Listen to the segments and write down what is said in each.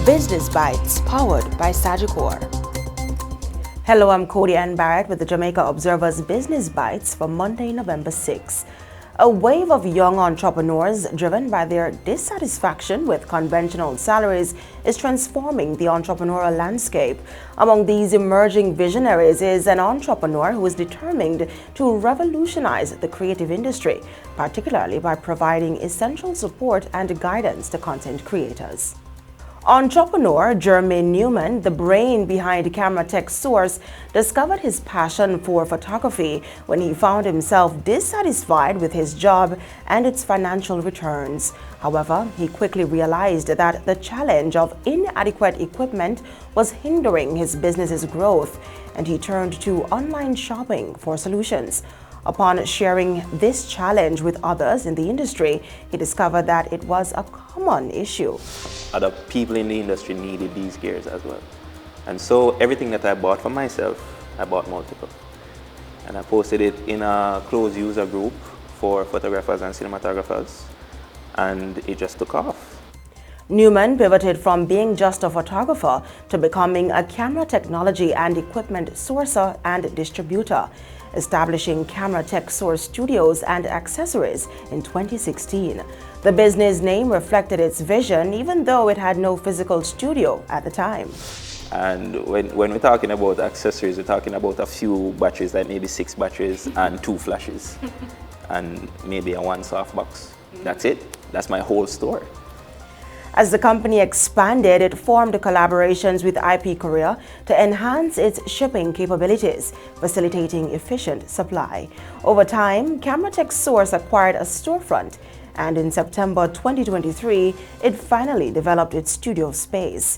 Business Bites, powered by Sagicor. Hello, I'm Cody Ann Barrett with the Jamaica Observer's Business Bites for Monday, November 6. A wave of young entrepreneurs driven by their dissatisfaction with conventional salaries is transforming the entrepreneurial landscape. Among these emerging visionaries is an entrepreneur who is determined to revolutionize the creative industry, particularly by providing essential support and guidance to content creators. Entrepreneur Jermaine Newman, the brain behind Camera Tech Source, discovered his passion for photography when he found himself dissatisfied with his job and its financial returns. However, he quickly realized that the challenge of inadequate equipment was hindering his business's growth, and he turned to online shopping for solutions. Upon sharing this challenge with others in the industry, he discovered that it was a common issue. Other people in the industry needed these gears as well. And so everything that I bought for myself, I bought multiple. And I posted it in a closed user group for photographers and cinematographers, and it just took off. Newman pivoted from being just a photographer to becoming a camera technology and equipment sourcer and distributor, establishing Camera Tech Source Studios and Accessories in 2016. The business name reflected its vision, even though it had no physical studio at the time. And when we're talking about accessories, we're talking about a few batteries, like maybe 6 batteries and 2 flashes, and maybe a 1 softbox. That's it. That's my whole store. As the company expanded, it formed collaborations with IP Korea to enhance its shipping capabilities, facilitating efficient supply. Over time, Camera Tech Source acquired a storefront, and in September 2023, it finally developed its studio space.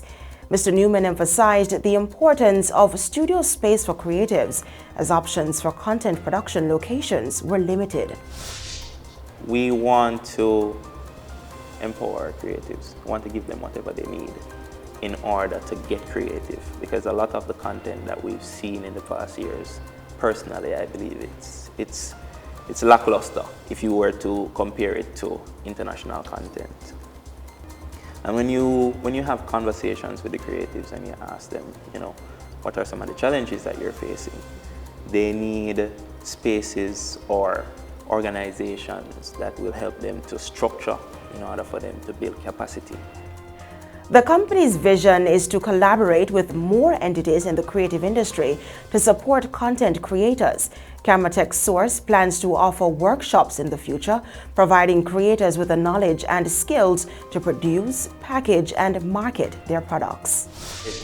Mr. Newman emphasized the importance of studio space for creatives, as options for content production locations were limited. We want to empower creatives. We want to give them whatever they need in order to get creative, because a lot of the content that we've seen in the past years, personally, I believe it's lackluster if you were to compare it to international content. And when you have conversations with the creatives and you ask them, what are some of the challenges that you're facing, they need spaces or organizations that will help them to structure in order for them to build capacity. The company's vision is to collaborate with more entities in the creative industry to support content creators. Camera Tech Source plans to offer workshops in the future, providing creators with the knowledge and skills to produce, package, and market their products.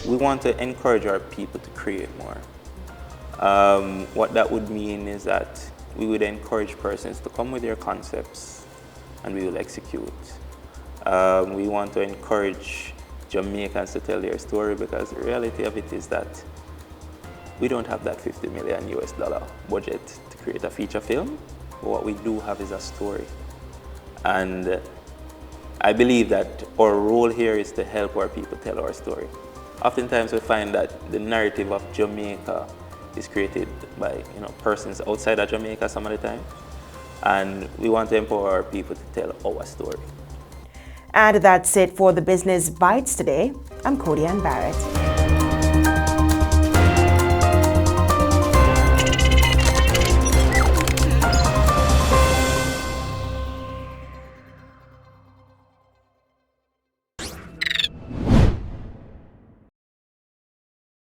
We want to encourage our people to create more. What that would mean is that we would encourage persons to come with their concepts, and we will execute. We want to encourage Jamaicans to tell their story, because the reality of it is that we don't have that $50 million budget to create a feature film, but what we do have is a story. And I believe that our role here is to help our people tell our story. Oftentimes we find that the narrative of Jamaica is created by persons outside of Jamaica some of the time. And we want to empower our people to tell our story. And that's it for the Business Bites today. I'm Cody Ann Barrett.